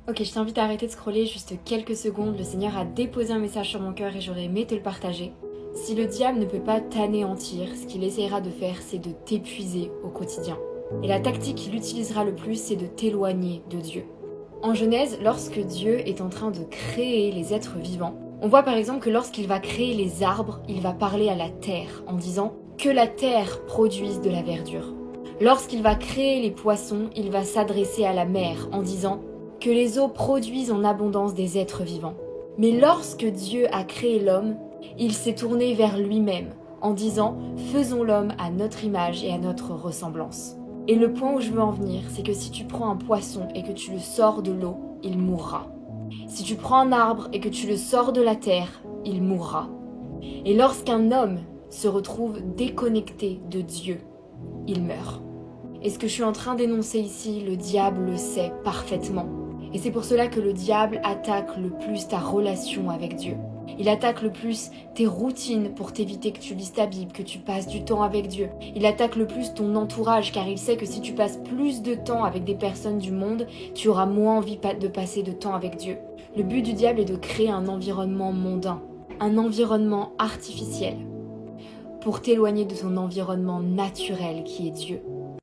Ok, je t'invite à arrêter de scroller juste quelques secondes. Le Seigneur a déposé un message sur mon cœur et j'aurais aimé te le partager. Si le diable ne peut pas t'anéantir, ce qu'il essaiera de faire, c'est de t'épuiser au quotidien. Et la tactique qu'il utilisera le plus, c'est de t'éloigner de Dieu. En Genèse, lorsque Dieu est en train de créer les êtres vivants, on voit par exemple que lorsqu'il va créer les arbres, il va parler à la terre en disant que la terre produise de la verdure. Lorsqu'il va créer les poissons, il va s'adresser à la mer en disant que les eaux produisent en abondance des êtres vivants. Mais lorsque Dieu a créé l'homme, il s'est tourné vers lui-même en disant « Faisons l'homme à notre image et à notre ressemblance ». Et le point où je veux en venir, c'est que si tu prends un poisson et que tu le sors de l'eau, il mourra. Si tu prends un arbre et que tu le sors de la terre, il mourra. Et lorsqu'un homme se retrouve déconnecté de Dieu, il meurt. Et ce que je suis en train d'énoncer ici, le diable le sait parfaitement. Et c'est pour cela que le diable attaque le plus ta relation avec Dieu. Il attaque le plus tes routines pour t'éviter que tu lises ta Bible, que tu passes du temps avec Dieu. Il attaque le plus ton entourage car il sait que si tu passes plus de temps avec des personnes du monde, tu auras moins envie de passer de temps avec Dieu. Le but du diable est de créer un environnement mondain, un environnement artificiel, pour t'éloigner de ton environnement naturel qui est Dieu.